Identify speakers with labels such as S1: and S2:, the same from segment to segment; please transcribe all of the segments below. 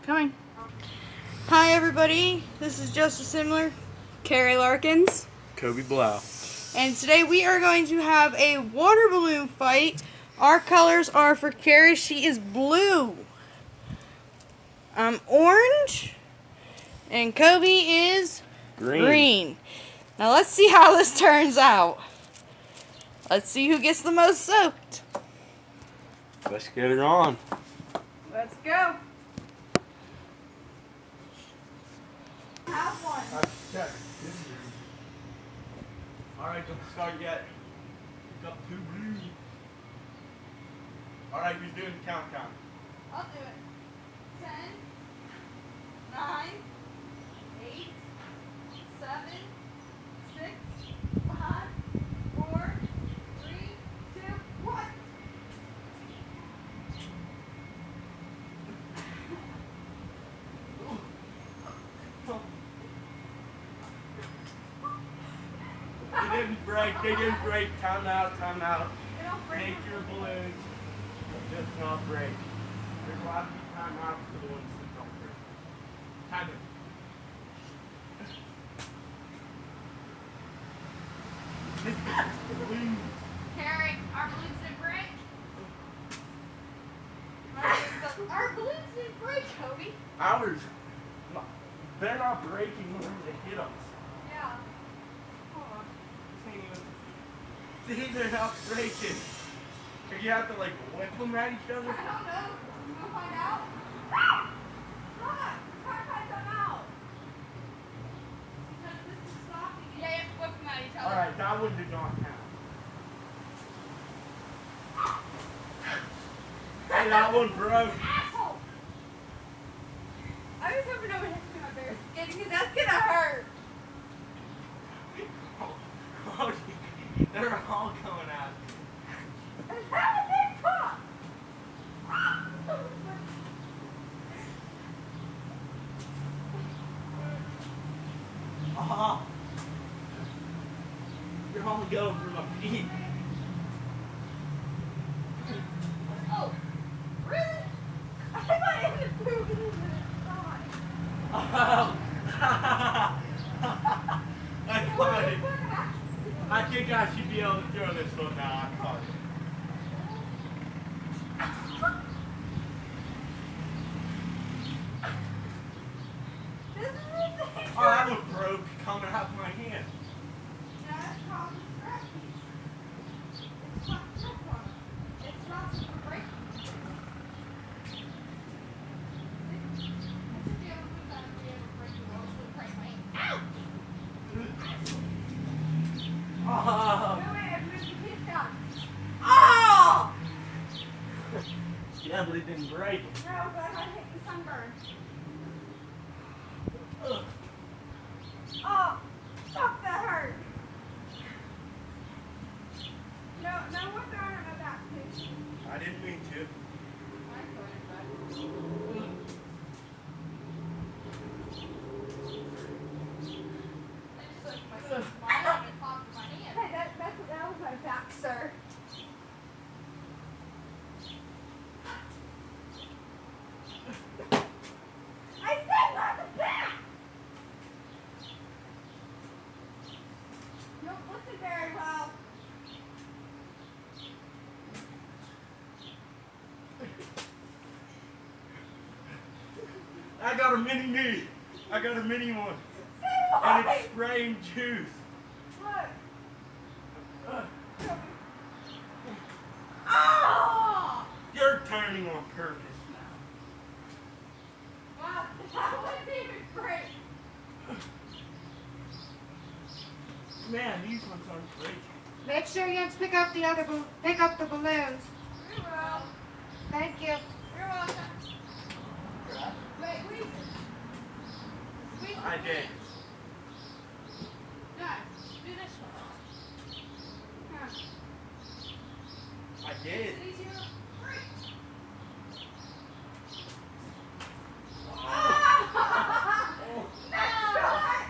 S1: Coming. Hi everybody, this is Justice Simler, Carrie Larkins,
S2: Kobe Blau.
S1: And today we are going to have a water balloon fight. Our colors are for Carrie, she is blue. I'm orange, and Kobe is green. Now let's see how this turns out. Let's see who gets the most soaked.
S2: Let's get it on.
S1: Let's go. Have one.
S2: Okay. Alright, don't start yet. Got two blues. Alright, who's doing the countdown?
S1: I'll do it. 10, 9, 8, 7, 6, 5, 4, 3, 2, 1.
S2: They didn't break. Time out, time out.
S1: They don't break.
S2: Take your balloons. It does not break. There's a lot of time out for the ones that don't break. Time it.
S1: Carrie, our balloons didn't break. Our balloons didn't break, Kobe.
S2: Ours. They're not breaking when they hit us.
S1: Yeah. Hold on.
S2: See, they're not breaking. Or you have to like whip them at each other?
S1: I don't know. You want to find out? Ah! Come on. We're trying to find something out. Because this is stopping. Yeah, you have to whip them at each other.
S2: Alright, that one did not count. Hey, that one broke.
S1: Asshole! I was hoping nobody hit me on bare skin because that's gonna hurt.
S2: Oh, they're all coming out.
S1: And how did they pop?
S2: Oh, you're only going through my feet.
S1: Oh, really? I might end up pooping in the side.
S2: Oh. I caught it. I think I should be able to throw this one now. I caught it.
S1: This is ridiculous.
S2: Oh, that one broke coming out of my hand.
S1: Yeah, that's probably scratchy. It's not stuck on it. It's not super break. I should be able to put that and be able to break the walls with break my hand. Ow!
S2: Oh.
S1: Wait, I moved the piece down. Oh!
S2: Yeah, but it didn't break.
S1: No, but I got hit in sunburn.
S2: Ugh.
S1: Oh, fuck, that hurt. No, what the on my back, please.
S2: I didn't mean to.
S1: I couldn't, but. Hey, that was my back, sir. I said not the back! You don't listen very well.
S2: I got a mini me. I got a mini one.
S1: Say
S2: And
S1: why?
S2: it's spraying juice.
S1: Look.
S2: Ugh.
S1: Oh!
S2: You're turning on purpose now.
S1: Wow, that wasn't even great.
S2: Man, these ones aren't breaking.
S3: Make sure you pick up the other pick up the balloons.
S1: We will.
S3: Thank you.
S1: You're welcome. Wait, wait. Wait.
S2: I did.
S1: No, do this one. Huh.
S2: I did.
S1: Is it easier? Great. Next shot!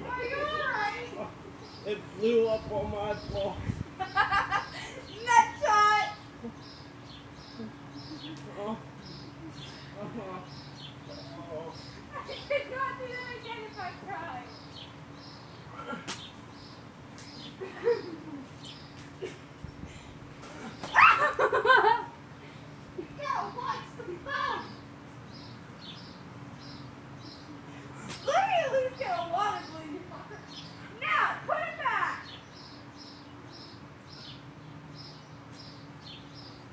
S1: Are you alright?
S2: It blew up on my balls.
S1: Next shot! Let me at least get a water balloon, you fucker. Now, put it back.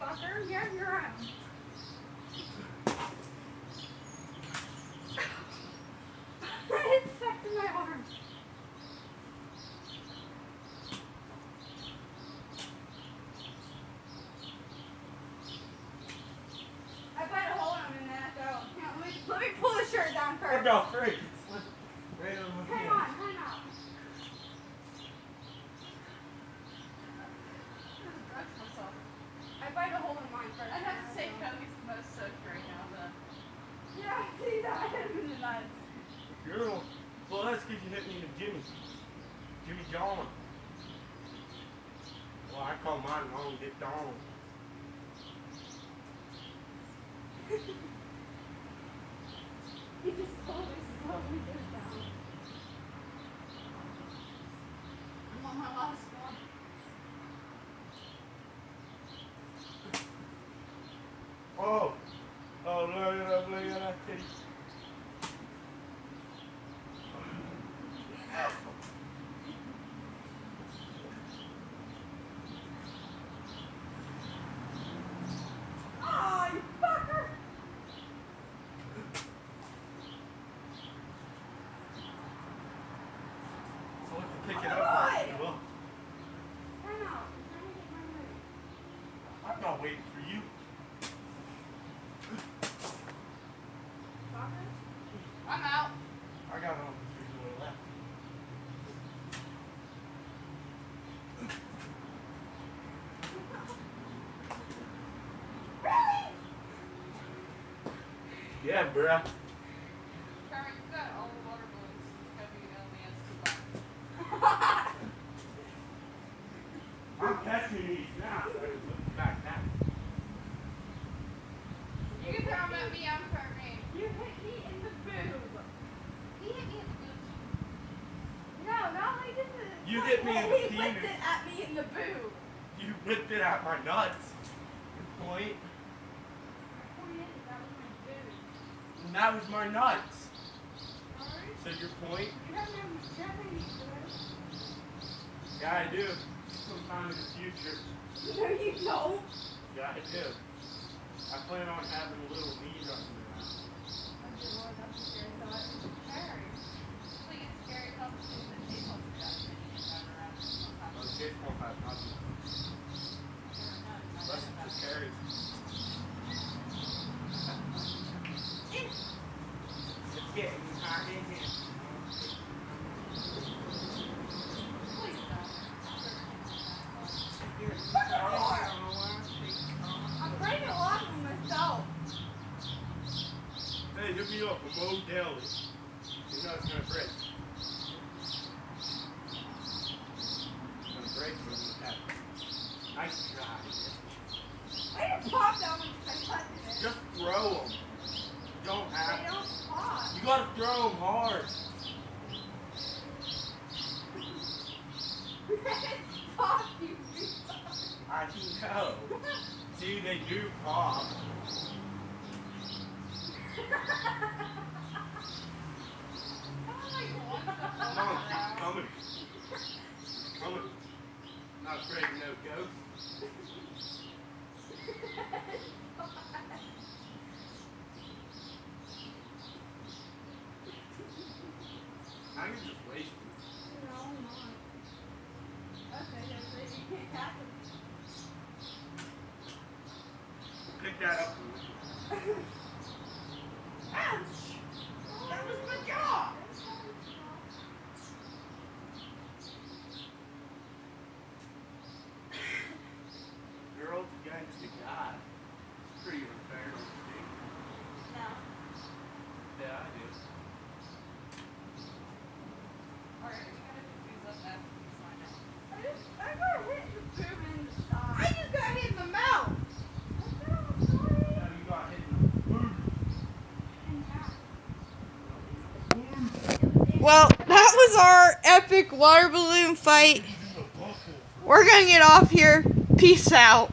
S1: Fucker, yeah, you're on. It's stuck to my arm. I put a hole in him in that though. Here, let me pull the shirt down
S2: What
S1: first.
S2: about Frank? Right on my
S1: Hang
S2: hand.
S1: on, hang on. I bite a hole in mine first.
S4: I'd have to say Cody's the most soaked right now, but
S1: Yeah, see that? I hit him in the nuts.
S2: Girl. Well, that's because you hit me to Jimmy. Jimmy John. Well, I call mine Long Dick Don.
S1: He just slowly goes down.
S4: I'm on my last one.
S2: Oh. Oh, look at that titty.
S1: Oh, you fucker!
S2: I'll have to pick it
S1: Oh,
S2: up.
S1: boy.
S2: You will.
S1: Hang on. I'm trying to get my leg.
S2: I'm not waiting for you.
S1: Fucker?
S4: I'm out.
S2: I got on the 3 more left.
S1: Really?
S2: Yeah, bruh.
S4: Carmen, you've got all the water balloons. Cody only has 2 left.
S2: I'm catching these now. So I can put them back now.
S4: You can throw them at me, I'm throwing me.
S1: You hit me in the boob.
S4: He hit me in the boobs.
S1: No, not like this is.
S2: You hit me in the
S1: He whipped
S2: penis.
S1: it at me in the boob.
S2: You whipped it at my nuts. Good point.
S1: That was my boob.
S2: And that was my nuts.
S1: Sorry?
S2: So your point?
S1: You don't have any boobs.
S2: Yeah, I do. Sometime in the future.
S1: No, you don't.
S2: Yeah, I do. I plan on having a little meat on the mouth.
S1: Oh, dear Lord, that's a scary thought.
S4: Scary. Like it's scary competition that Jay wants to have and you can run around sometimes.
S2: Oh, Chase won't have nothing. Less than the carry. It's getting hot in here.
S4: Please don't.
S1: I'm breaking a lot of myself.
S2: Hey, hit me up. I'm Mo Deli. You know it's gonna break. It's gonna break when you have it. Nice try.
S1: I didn't pop that one because I touched it.
S2: Just throw them. You don't
S1: They
S2: have to.
S1: don't pop.
S2: You gotta throw them hard.
S1: Pop, you
S2: I know. See, they do pop. Come on, keep coming. Coming. Not afraid of no ghost. Now you're just wasting.
S1: No, I'm not. Okay, that's it. You can't catch them.
S2: Pick that up.
S1: Ouch! That was my jaw!
S2: Girls against the guy. It's pretty unfair, don't you think?
S1: No.
S2: Yeah, I do.
S4: Alright, we gotta pick these up after we sign out.
S1: I got hit in the boob and the side. I just got hit in the mouth!
S2: Now you got hit in the boob.
S1: Well, that was our epic water balloon fight.
S2: In the bum.
S1: we're gonna get off here. Peace out.